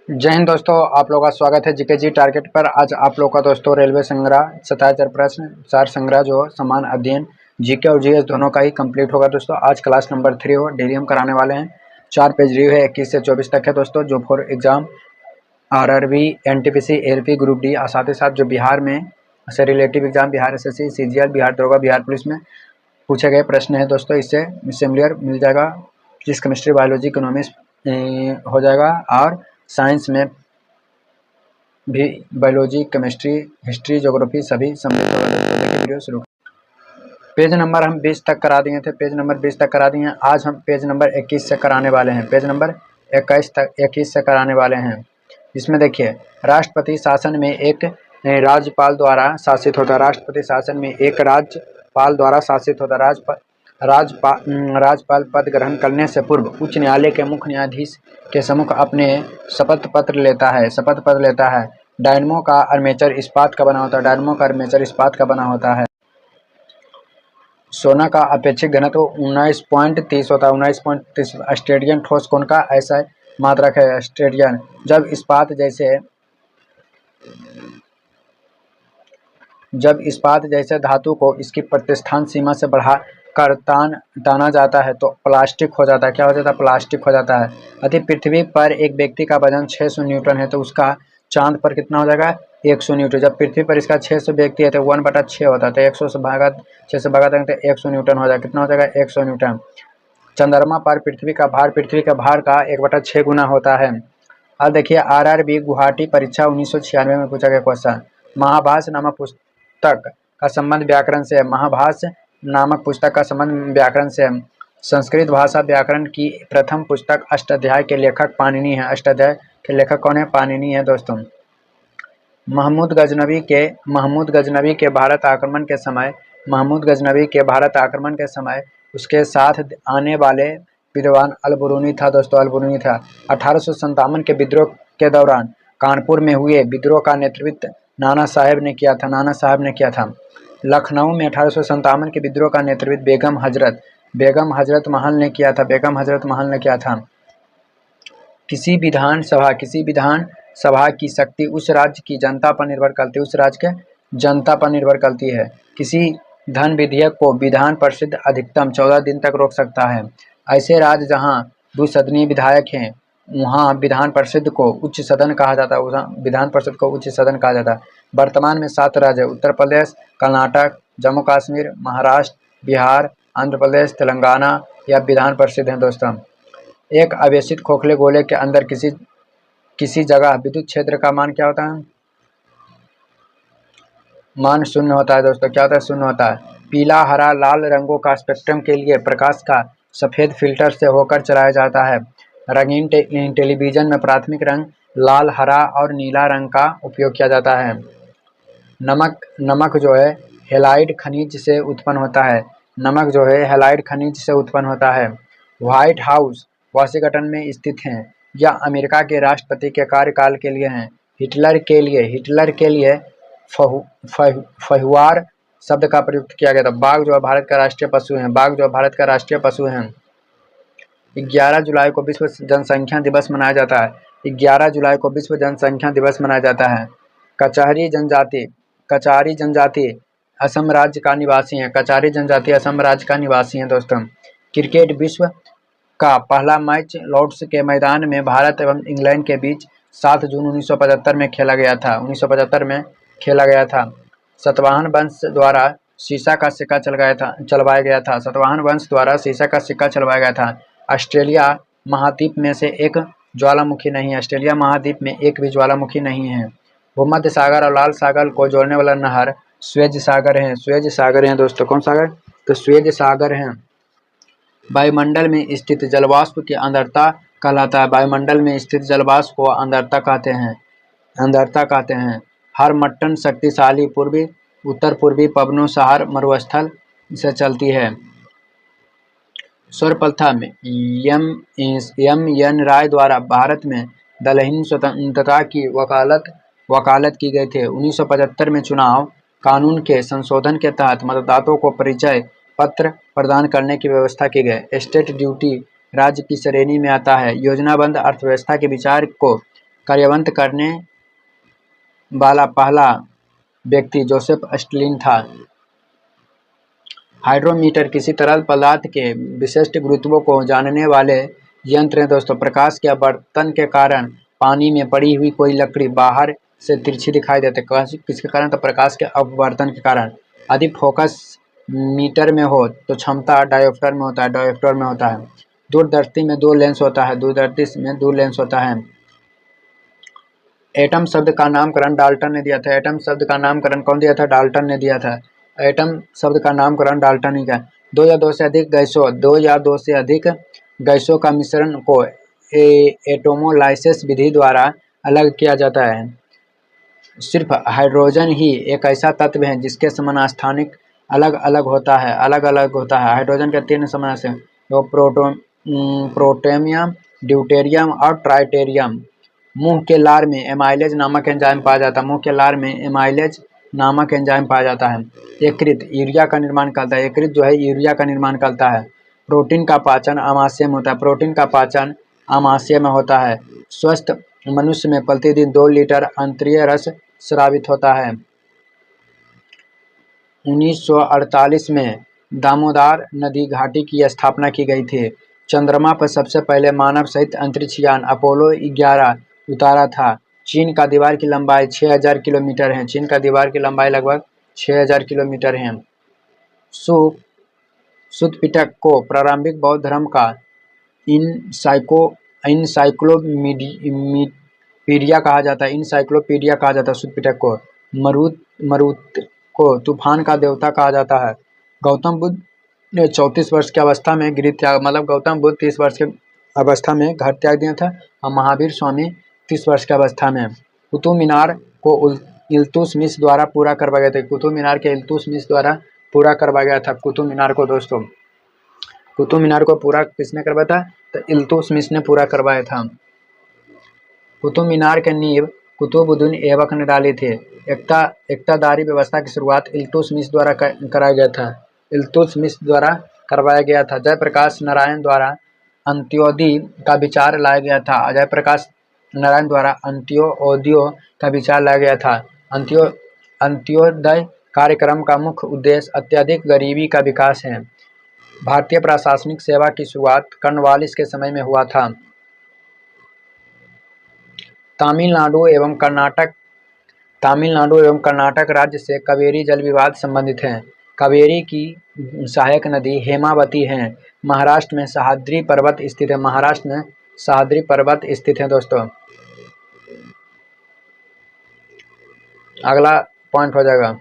जय हिंद दोस्तों, आप लोगों का स्वागत है जीके जी टारगेट पर। आज आप लोगों का दोस्तों रेलवे संग्रह 77 प्रश्न 4 संग्रह जो समान अध्ययन जीके और जीएस दोनों का ही कंप्लीट होगा दोस्तों। आज क्लास नंबर 3 हो, डेली हम कराने वाले हैं। 4 पेज रिव्यू है, 21 से 24 तक है दोस्तों। जो for exam RRB, NTPC, LP, group D, साथ ही साथ जो बिहार में से relative exam, Bihar SSC, CGL, Bihar दरोगा, बिहार पुलिस में पूछे गए प्रश्न है दोस्तों। इससे सिमिलर मिल जाएगा। फिजिक्स, केमिस्ट्री, बायोलॉजी, इकोनॉमिक्स हो जाएगा और साइंस में भी बायोलॉजी, केमिस्ट्री, हिस्ट्री, ज्योग्राफी सभी सम्मिलित होगा दोस्तों। देखिए वीडियो शुरू। पेज नंबर हम 20 तक करा दिए थे, पेज नंबर 20 तक करा दिए हैं। आज हम पेज नंबर 21 से कराने वाले हैं, पेज नंबर 21 से कराने वाले हैं। इसमें देखिए, राष्ट्रपति शासन में एक राज्यपाल द्वारा शासित होता है। राष्ट्रपति शासन में एक राज्यपाल द्वारा शासित होता है। राज्यपाल पद ग्रहण करने से पूर्व उच्च न्यायालय के मुख्य न्यायाधीश के सम्मुख अपने शपथ पत्र लेता है। डायनमो का आर्मेचर इस्पात का बना होता है। डायनमो का आर्मेचर इस्पात का बना होता है। सोना का अपेक्षित घनत्व 19.30 होता है। 19.30। स्टेडियम ठोस कोण का ऐसा मात्रक है स्टेडियम। जब इस्पात जैसे धातु को इसकी प्रतिष्ठान सीमा से बढ़ा कर ताना जाता है तो प्लास्टिक हो जाता है। क्या हो जाता है? प्लास्टिक हो जाता है। यदि पृथ्वी पर एक व्यक्ति का वजन 600 न्यूटन है तो उसका चांद पर कितना हो जाएगा? 100 न्यूटन। जब पृथ्वी पर इसका 600 व्यक्ति है तो 1/6 होता है, तो 100 से भागा 6 से भागा देंगे तो 100 न्यूटन हो जाएगा। कितना हो जाएगा? 100 न्यूटन। चंद्रमा पर पृथ्वी का भार का 1/6 गुना होता है। अब देखिए, आरआरबी गुवाहाटी परीक्षा 1996 में पूछा गया क्वेश्चन। महाभाष्य नामक पुस्तक का संबंध व्याकरण से है। महाभाष्य नामक पुस्तक का संबंध व्याकरण से है। संस्कृत भाषा व्याकरण की प्रथम पुस्तक अष्टाध्याय के लेखक पाणिनि है। अष्टाध्याय के लेखक कौन है? पाणिनि है दोस्तों। महमूद गजनवी के भारत आक्रमण के समय उसके साथ आने वाले विद्वान अल-बुरूनी था दोस्तों। अल-बुरूनी था। 1857 के विद्रोह के दौरान कानपुर में हुए विद्रोह का नेतृत्व नाना साहेब ने किया था। लखनऊ में 1857 के विद्रोह का नेतृत्व बेगम हजरत महल ने किया था। किसी विधान सभा की शक्ति उस राज्य की जनता पर निर्भर करती है। किसी धन विधेयक को विधान परिषद अधिकतम 14 दिन तक रोक सकता है। ऐसे राज्य जहां द्विसदनीय विधायक हैं वहां विधान परिषद को उच्च सदन कहा जाता है। वर्तमान में 7 राज्य: उत्तर प्रदेश, कर्नाटक, जम्मू कश्मीर, महाराष्ट्र, बिहार, आंध्र प्रदेश, तेलंगाना या विधान परिषद हैं दोस्तों। एक आवेशित खोखले गोले के अंदर किसी जगह विद्युत क्षेत्र का मान क्या होता है? मान 0 होता है दोस्तों। क्या होता है? 0 होता है। पीला, हरा, लाल रंगों का स्पेक्ट्रम के लिए प्रकाश का सफेद फिल्टर से होकर चलाया जाता है। रंगीन टेलीविजन में प्राथमिक रंग लाल, हरा और नीला रंग का उपयोग किया जाता है। नमक जो है हैलाइड खनिज से उत्पन्न होता है। व्हाइट हाउस वाशिंगटन में स्थित है। यह अमेरिका के राष्ट्रपति के कार्यकाल के लिए है। हिटलर के लिए फहुआर शब्द का प्रयुक्त किया गया था। बाघ जो है भारत का राष्ट्रीय पशु है। 11 जुलाई को विश्व जनसंख्या दिवस मनाया जाता है। कचारी जनजाति असम राज्य का निवासी है दोस्तों। क्रिकेट विश्व का पहला मैच लॉर्ड्स के मैदान में भारत एवं इंग्लैंड के बीच 7 जून 1975 में खेला गया था। सातवाहन वंश द्वारा सीसा का सिक्का चलवाया गया था। ऑस्ट्रेलिया महाद्वीप में एक भी ज्वालामुखी नहीं है। भूमध्य सागर और लाल सागर को जोड़ने वाला नहर स्वेज सागर है दोस्तों। कौन सागर? तो स्वेज सागर है। वायुमंडल में स्थित जलवाष्प की आर्द्रता कहलाता है। वायुमंडल में स्थित जलवाष्प को आर्द्रता कहते हैं। हर मट्टन शक्तिशाली उत्तर पूर्वी पवनों सहार मरुस्थल से चलती है। सर्वप्रथम एम.एन. राय द्वारा भारत में दलहनी स्वतंत्रता की वकालत की गई थी। 1975 में चुनाव कानून के संशोधन के तहत मतदाताओं को परिचय पत्र प्रदान करने की व्यवस्था की गई। स्टेट ड्यूटी राज्य की श्रेणी में आता है। योजनाबद्ध अर्थव्यवस्था के विचार को कार्यवंत करने वाला पहला व्यक्ति जोसेफ स्टैलिन था। हाइड्रोमीटर किसी तरल पदार्थ के विशिष्ट गुरुत्व को जानने वाले यंत्र हैं दोस्तों। प्रकाश के अपवर्तन के कारण पानी में पड़ी हुई कोई लकड़ी बाहर से तिरछी दिखाई देती है। किसके कारण? तो प्रकाश के अपवर्तन के कारण। यदि फोकस मीटर में हो तो क्षमता डायोप्टर में होता है, डायोप्टर में होता है। दूरदर्शी में दो लेंस होता है, दूरदर्शी में दो लेंस होता है। एटम शब्द का नामकरण डाल्टन ने दिया था। एटम शब्द का नामकरण कौन दिया था? डाल्टन ने दिया था। एटम शब्द का नामकरण डाल्टन ने किया। दो या दो से अधिक गैसों का मिश्रण को एटोमोलाइसिस विधि द्वारा अलग किया जाता है। सिर्फ हाइड्रोजन ही एक ऐसा तत्व है जिसके समस्थानिक अलग अलग होता है, अलग अलग होता है। हाइड्रोजन के तीन समस्थानिक, वो प्रोटोनियम, ड्यूटेरियम और ट्राइटेरियम। मुंह के लार में एमाइलेज नामक एंजाइम पाया जाता है। मुंह के लार में एमाइलेज नामक एंजाइम पाया जाता है। यकृत यूरिया का निर्माण करता है। यकृत जो है यूरिया का निर्माण करता है। प्रोटीन का पाचन आमाशय में होता है। प्रोटीन का पाचन आमाशय में होता है। स्वस्थ मनुष्य में प्रतिदिन 2 लीटर आंतरीय रस स्रावित होता है। 1948 में दामोदर नदी घाटी की स्थापना की गई थी। चंद्रमा पर सबसे पहले मानव सहित अंतरिक्ष यान अपोलो 11 उतारा था। चीन का दीवार की लंबाई 6000 किलोमीटर है। चीन का दीवार की लंबाई लगभग 6000 किलोमीटर है। सुत्त पिटक को प्रारंभिक बौद्ध धर्म का इंसाइक्लोपीडिया कहा जाता है। इंसाइक्लोपीडिया कहा जाता है सुत्त पिटक को। मरुत को तूफान का देवता कहा जाता है। गौतम बुद्ध ने 34 वर्ष की अवस्था में गृह त्याग, मतलब गौतम बुद्ध 30 वर्ष की अवस्था में घर त्याग दिया था और महावीर स्वामी 30 वर्ष की अवस्था में। कुतुब मीनार को इल्तुतमिश द्वारा पूरा करवाया गया था। कुतुब मीनार के इल्तुतमिश द्वारा पूरा करवाया गया था। कुतुब मीनार को दोस्तों, कुतुब मीनार को पूरा किसने करवाया था? तो इल्तुतमिश ने पूरा करवाया था। कुतुब मीनार के नींव कुतुबुद्दीन ऐबक ने डाली थी। एकतादारी व्यवस्था की शुरुआत इल्तुतमिश द्वारा कराया गया था। इल्तुतमिश द्वारा करवाया गया था। जयप्रकाश नारायण द्वारा अंत्योदय का विचार लाया गया था। जयप्रकाश नारायण द्वारा अंत्योदय का विचार लाया गया था। अंत्योदय कार्यक्रम का मुख्य उद्देश्य अत्यधिक गरीबी का विकास है। भारतीय प्रशासनिक सेवा की शुरुआत कॉर्नवालिस के समय में हुआ था। तमिलनाडु एवं कर्नाटक राज्य से कावेरी जल विवाद संबंधित हैं। कावेरी की सहायक नदी हेमावती है। महाराष्ट्र में सह्याद्री पर्वत स्थित है। महाराष्ट्र में सह्याद्री पर्वत स्थित है दोस्तों। अगला पॉइंट हो जाएगा,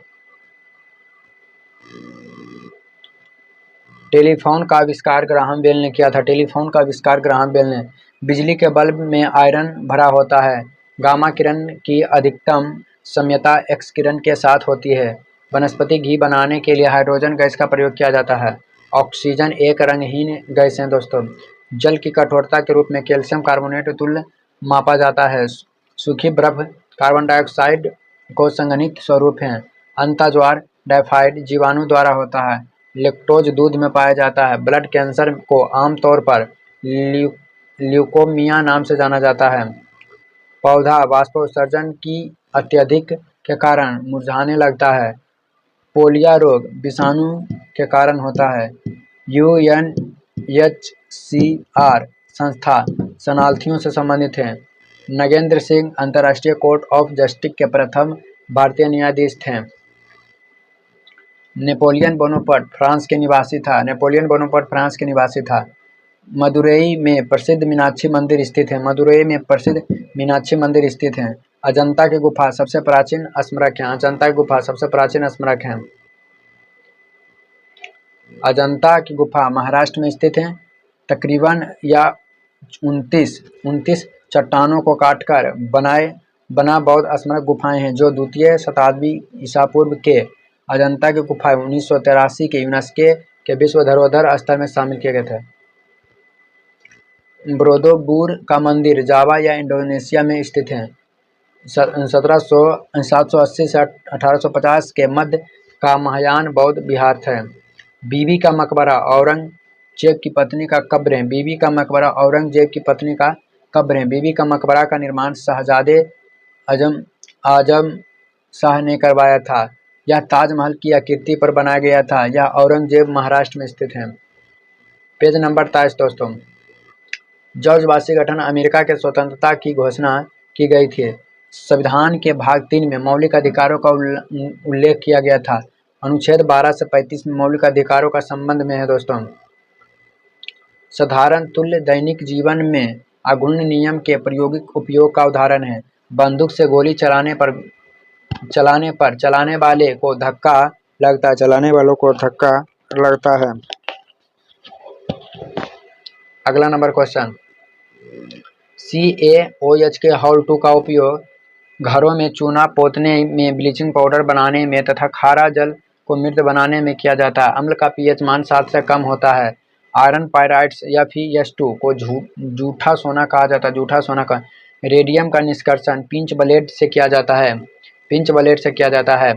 टेलीफोन का आविष्कार ग्राहम बेल ने किया था। टेलीफोन का आविष्कार ग्राहम बेल ने। बिजली के बल्ब में आयरन भरा होता है। गामा किरण की अधिकतम साम्यता एक्स किरण के साथ होती है। वनस्पति घी बनाने के लिए हाइड्रोजन गैस का प्रयोग किया जाता है। ऑक्सीजन एक रंगहीन गैस है दोस्तों। जल की कठोरता के रूप में कैल्शियम कार्बोनेट तुल्य मापा जाता है। सूखी बर्फ कार्बन डाइऑक्साइड को संघनित स्वरूप है। अंता ज्वार टाइफाइड जीवाणु द्वारा होता है। लैक्टोज दूध में पाया जाता है। ब्लड कैंसर को आमतौर पर ल्यूकोमिया नाम से जाना जाता है। पौधा वाष्पोत्सर्जन की अत्यधिक के कारण मुरझाने लगता है। पोलिया रोग विषाणु के कारण होता है। UNHCR संस्था शरणार्थियों से संबंधित है। नगेंद्र सिंह अंतर्राष्ट्रीय कोर्ट ऑफ जस्टिस के प्रथम भारतीय न्यायाधीश थे। नेपोलियन बोनापार्ट फ्रांस के निवासी था। नेपोलियन बोनापार्ट फ्रांस के निवासी था। मदुरई में प्रसिद्ध मीनाक्षी मंदिर स्थित है। मदुरई में प्रसिद्ध मीनाक्षी मंदिर स्थित है। अजंता की गुफा सबसे प्राचीन स्मारक है। अजंता की गुफा सबसे प्राचीन स्मारक है। अजंता की गुफा महाराष्ट्र में स्थित है। तकरीबन या 29 चट्टानों को काटकर बना बौद्ध स्मारक गुफाएं हैं जो द्वितीय शताब्दी ईसा पूर्व के अजंता की गुफाएं 1983 के यूनेस्को के विश्व धरोहर स्थल में शामिल किए गए थे। बरोदुर का मंदिर जावा या इंडोनेशिया में स्थित है। 780 से 1850 के मध्य का महायान बौद्ध विहार था। बीबी का मकबरा औरंगजेब की पत्नी का कब्र है। बीबी का मकबरा औरंगजेब की पत्नी का कब्रें। बीबी का मकबरा का निर्माण शहजादे आजम शाह ने करवाया था। यह ताजमहल की आकृति पर बनाया गया था। यह औरंगजेब महाराष्ट्र में स्थित है। पेज नंबर 23 दोस्तों। जॉर्ज वाशिंगटन अमेरिका के स्वतंत्रता की घोषणा की गई थी। संविधान के भाग 3 में मौलिक अधिकारों का उल्लेख किया गया था। अनुच्छेद 12 से 35 में मौलिक अधिकारों का संबंध में है दोस्तों। साधारण तुल्य दैनिक जीवन में आघूर्ण नियम के प्रायोगिक उपयोग का उदाहरण है। बंदूक से गोली चलाने पर चलाने वाले को धक्का लगता है। चलाने वालों को धक्का लगता है। अगला नंबर क्वेश्चन, CaOH के हाउ टू का उपयोग घरों में चूना पोतने में, ब्लीचिंग पाउडर बनाने में तथा खारा जल को मृत बनाने में किया जाता है। अम्ल का pH मान 7 से कम होता है। आयरन पायराइड्स या Fe2 को जूठा सोना कहा जाता है। जूठा सोना का रेडियम का निष्कर्षण पिंच ब्लेड से किया जाता है। पिंच ब्लेड से किया जाता है।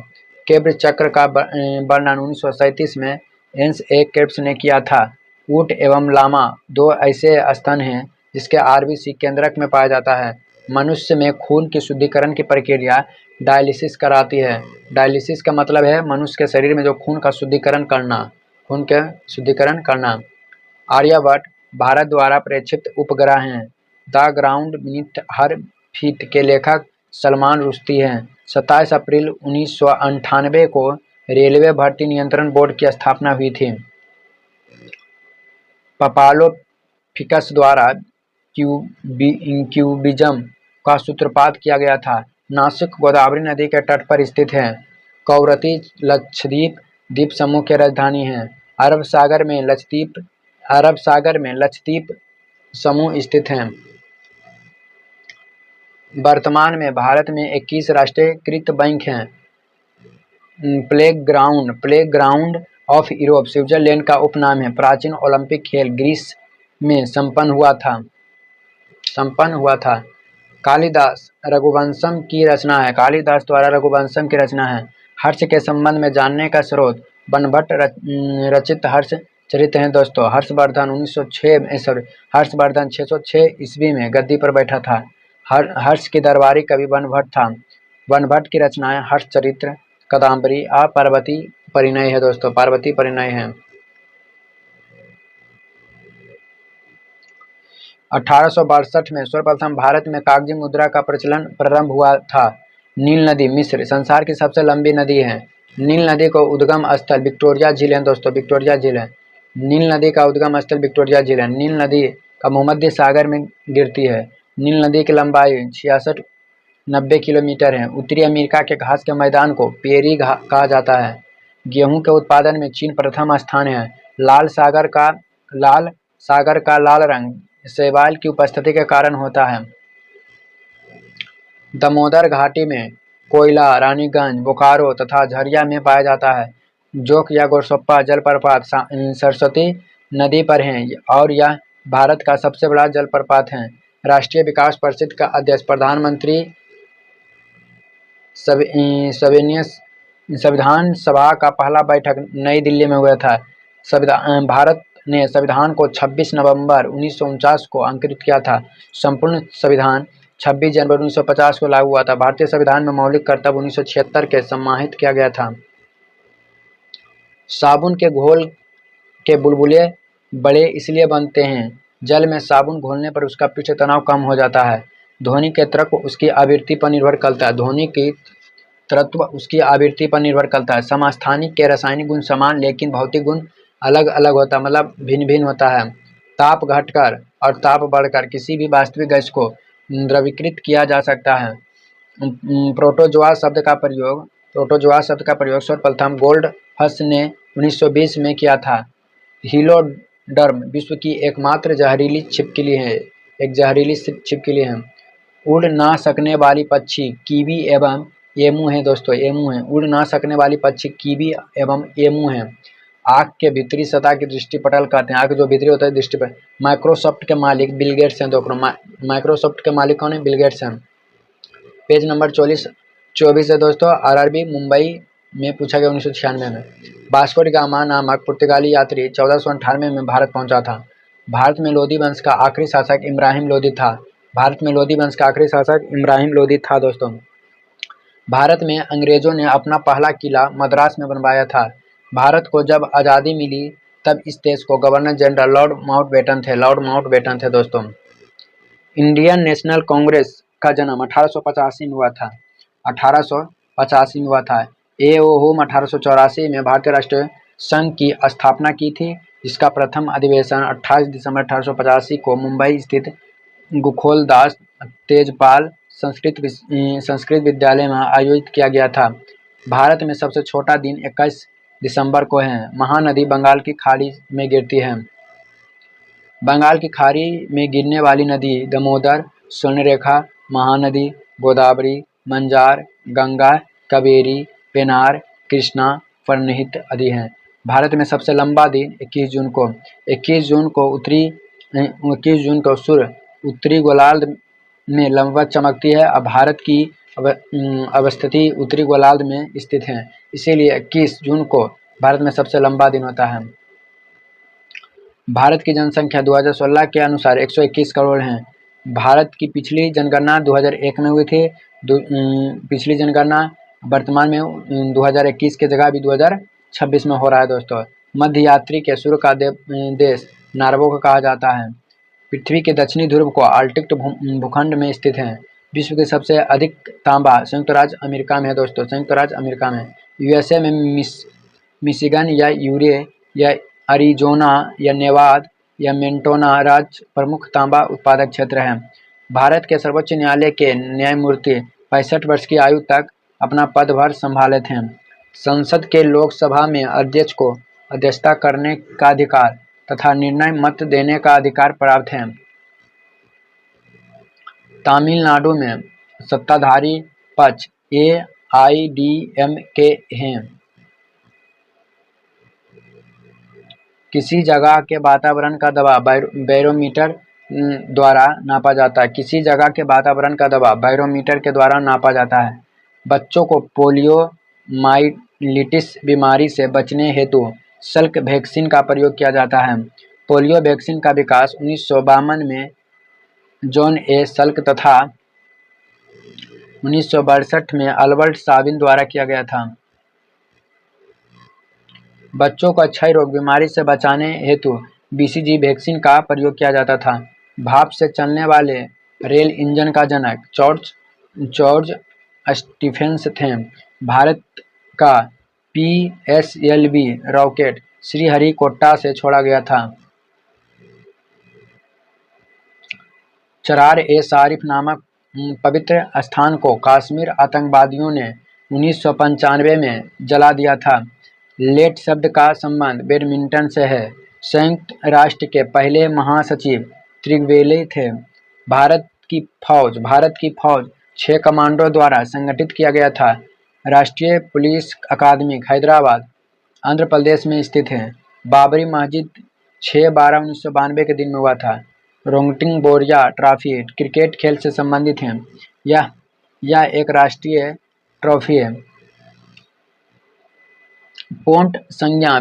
केब्र चक्र का वर्णन 1937 में एंस ए केब्स ने किया था। ऊंट एवं लामा दो ऐसे स्तन हैं जिसके आरबीसी केंद्रक में पाया जाता है। मनुष्य में खून की शुद्धिकरण की प्रक्रिया डायलिसिस कराती है। डायलिसिस का मतलब है मनुष्य के शरीर में जो खून का शुद्धिकरण करना, खून का शुद्धिकरण करना। आर्यभट्ट भारत द्वारा प्रेक्षित उपग्रह हैं। The ground beneath her feet के लेखक सलमान रुश्दी हैं। 27 अप्रैल 1998 को रेलवे भर्ती नियंत्रण बोर्ड की स्थापना हुई थी। पपालो फिकस द्वारा क्यूबिज्म का सूत्रपात किया गया था। नासिक गोदावरी नदी के तट पर स्थित है। कवरत्ती लक्षद्वीप द्वीप समूह की राजधानी है। अरब सागर में लक्षद्वीप समूह स्थित हैं। वर्तमान में भारत में 21 राष्ट्रीयकृत बैंक हैं। प्लेग्राउंड ऑफ यूरोप स्विट्जरलैंड का उपनाम है। प्राचीन ओलंपिक खेल ग्रीस में संपन्न हुआ था। कालिदास रघुवंशम की रचना है। कालिदास द्वारा रघुवंशम की रचना है। हर्ष के संबंध में जानने का स्रोत बनभट्ट रचित हर्ष चरित्र हैं दोस्तों। हर्षवर्धन 606 ईस्वी में गद्दी पर बैठा था। हर्ष की दरबारी कवि बनभट्ट था। बनभट्ट की रचनाएं हर्ष चरित्र, कादम्बरी, पार्वती परिणय है दोस्तों। पार्वती परिणय है। 1862 में सर्वप्रथम भारत में कागजी मुद्रा का प्रचलन प्रारंभ हुआ था। नील नदी मिस्र संसार की सबसे लंबी नदी है। नील नदी को उद्गम स्थल विक्टोरिया झील है दोस्तों। विक्टोरिया झील है। नील नदी का उद्गम स्थल विक्टोरिया झील है। नील नदी का भूमध्य सागर में गिरती है। नील नदी की लंबाई 66-90 किलोमीटर है। उत्तरी अमेरिका के घास के मैदान को पेरी कहा जाता है। गेहूं के उत्पादन में चीन प्रथम स्थान है। लाल सागर का लाल रंग शैवाल की उपस्थिति के कारण होता है। दामोदर घाटी में कोयला रानीगंज, बोकारो तथा झरिया में पाया जाता है। जोक या गोरसोप्पा जलप्रपात सरस्वती नदी पर है और यह भारत का सबसे बड़ा जलप्रपात है। राष्ट्रीय विकास परिषद का अध्यक्ष प्रधानमंत्री संविधान सभा का पहला बैठक नई दिल्ली में हुआ था। भारत ने संविधान को 26 नवंबर 1949 को अंकित किया था। संपूर्ण संविधान 26 जनवरी 1950 को लागू हुआ था। भारतीय संविधान में मौलिक कर्तव्य 1976 के समाहित किया गया था। साबुन के घोल के बुलबुले बड़े इसलिए बनते हैं। जल में साबुन घोलने पर उसका पृष्ठ तनाव कम हो जाता है। ध्वनि के तत्व उसकी आवृत्ति पर निर्भर करता है। ध्वनि की तत्व उसकी आवृत्ति पर निर्भर करता है। समस्थानिक के रासायनिक गुण समान लेकिन भौतिक गुण अलग अलग होता है, मतलब भिन्न भिन्न होता है। ताप घटकर और ताप बढ़कर किसी भी वास्तविक गैस को द्रवीकृत किया जा सकता है। प्रोटोजोआ शब्द का प्रयोग सर्वप्रथम गोल्डफश ने 1920 में किया था। हीलोडर्म विश्व की एकमात्र जहरीली छिपकली है। उड़ ना सकने वाली पक्षी कीवी एवं एमू है दोस्तों। एमू है। उड़ ना सकने वाली पक्षी कीवी एवं एमू है। आँख के भीतरी सतह की दृष्टिपटल कहते हैं। आँख जो भीतरी होता है दृष्टिपटल। माइक्रोसॉफ्ट के मालिक बिल गेट्स हैं दोस्तों। माइक्रोसॉफ्ट के मालिक कौन है? बिल गेट्स हैं। पेज नंबर 24 है दोस्तों। आरआरबी मुंबई में पूछा गया 1996 में। वास्को डी गामा नामक पुर्तगाली यात्री 1498 में भारत पहुंचा था। भारत में लोदी वंश का आखिरी शासक इब्राहिम लोदी था। भारत में लोधी वंश का आखिरी शासक इब्राहिम लोधी था दोस्तों। भारत में अंग्रेजों ने अपना पहला किला मद्रास में बनवाया था। भारत को जब आज़ादी मिली तब इस देश को गवर्नर जनरल लॉर्ड माउंटबेटन थे दोस्तों। इंडियन नेशनल कांग्रेस का जन्म 1885 में हुआ था। 1885 में हुआ था। एओहोम 1884 में भारतीय राष्ट्रीय संघ की स्थापना की थी, जिसका प्रथम अधिवेशन 28 दिसंबर 1885 को मुंबई स्थित गोखोलदास तेजपाल संस्कृत विद्यालय में आयोजित किया गया था। भारत में सबसे छोटा दिन 21 दिसंबर को है। महानदी बंगाल की खाड़ी में गिरती है। बंगाल की खाड़ी में गिरने वाली नदी दामोदर, स्वर्णरेखा, महानदी, गोदावरी, मंजार, गंगा, कावेरी, पेनार, कृष्णा, परनिहित आदि हैं। भारत में सबसे लंबा दिन 21 जून को सूर्य उत्तरी गोलार्ध में लंबवत चमकती है। अब भारत की अवस्थिति उत्तरी गोलार्ध में स्थित है, इसीलिए 21 जून को भारत में सबसे लंबा दिन होता है। भारत की जनसंख्या 2016 के अनुसार 121 करोड़ है। भारत की पिछली जनगणना 2001 में हुई थी। पिछली जनगणना वर्तमान में 2021 के जगह भी 2026 में हो रहा है दोस्तों। मध्य यात्री के सूर्य का देश नार्वे को कहा जाता है। पृथ्वी के दक्षिणी ध्रुव को आर्कटिक भूखंड में स्थित है। विश्व के सबसे अधिक तांबा संयुक्त राज्य अमेरिका में है दोस्तों। संयुक्त राज्य अमेरिका में यूएसए में मिशिगन या यूरे या अरिजोना या नेवादा या मोंटाना राज्य प्रमुख तांबा उत्पादक क्षेत्र हैं। भारत के सर्वोच्च न्यायालय के न्यायमूर्ति 65 वर्ष की आयु तक अपना पदभार संभाले थे। संसद के लोकसभा में अध्यक्ष को अध्यक्षता करने का अधिकार तथा निर्णय मत देने का अधिकार प्राप्त है। तमिलनाडु में सत्ताधारी पक्ष AIADMK है। किसी जगह के वातावरण का दबाव बैरोमीटर द्वारा नापा जाता है। किसी जगह के वातावरण का दबाव बैरोमीटर के द्वारा नापा जाता है। बच्चों को पोलियोमाइलिटिस बीमारी से बचने हेतु सल्क वैक्सीन का प्रयोग किया जाता है। पोलियो वैक्सीन का विकास 1952 में जॉन ए सल्क तथा 1962 में अल्बर्ट साबिन द्वारा किया गया था। बच्चों को क्षय रोग बीमारी से बचाने हेतु BCG वैक्सीन का प्रयोग किया जाता था। भाप से चलने वाले रेल इंजन का जनक जॉर्ज स्टीफेंस थे। भारत का PSLV रॉकेट श्रीहरिकोटा से छोड़ा गया था। चरार ए शारिफ नामक पवित्र स्थान को कश्मीर आतंकवादियों ने 1995 में जला दिया था। लेट शब्द का संबंध बैडमिंटन से है। संयुक्त राष्ट्र के पहले महासचिव त्रिवेली थे। भारत की फौज 6 कमांडो द्वारा संगठित किया गया था। राष्ट्रीय पुलिस अकादमी हैदराबाद आंध्र प्रदेश में स्थित है। बाबरी मस्जिद 6/12/1992 के दिन में हुआ था। रोंगटिंग बोरिया ट्रॉफी क्रिकेट खेल से संबंधित है। यह एक राष्ट्रीय ट्रॉफी है। पोंट संज्ञा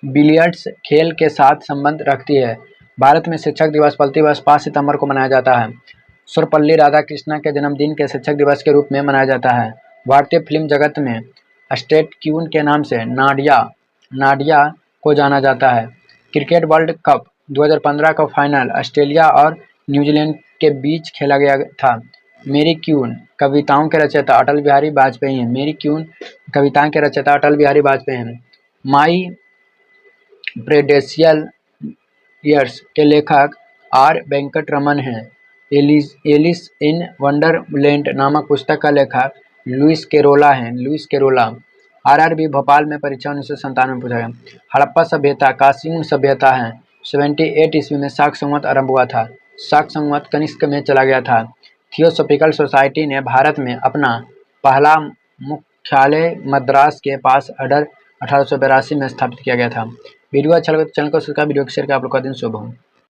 बिलियर्ड्स खेल के साथ संबंध रखती है। भारत में शिक्षक दिवस प्रतिवर्ष 5 सितंबर को मनाया जाता है। सर्वपल्ली राधाकृष्णन के जन्मदिन के शिक्षक दिवस के रूप में मनाया जाता है। भारतीय फिल्म जगत में स्टेट क्वीन के नाम से नाडिया को जाना जाता है। क्रिकेट वर्ल्ड कप 2015 का फाइनल ऑस्ट्रेलिया और न्यूजीलैंड के बीच खेला गया था। मेरी क्वीन कविताओं के रचयिता अटल बिहारी वाजपेयी हैं। मेरी क्वीन कविताओं के रचयिता अटल बिहारी वाजपेयी हैं। माई प्रेडेशियल ईयर्स के लेखक आर वेंकटरमन हैं। एलिस इन वंडरलैंड नामक पुस्तक का लेखक लुइस कैरोला। RRB भोपाल में परीक्षा 1997 में पूछा गया। हड़प्पा सभ्यता काशीन सभ्यता है। 78 ईस्वी में शाक संवत आरंभ हुआ था। शाक संवत कनिष्क में चला गया था। थियोसॉफिकल सोसाइटी ने भारत में अपना पहला मुख्यालय मद्रास के पास अडर 1882 में स्थापित किया गया था। वीडियो अच्छा लगे तो चैनल को सब्सक्राइब, वीडियो को शेयर कर आप लोग का दिन शुभ हो।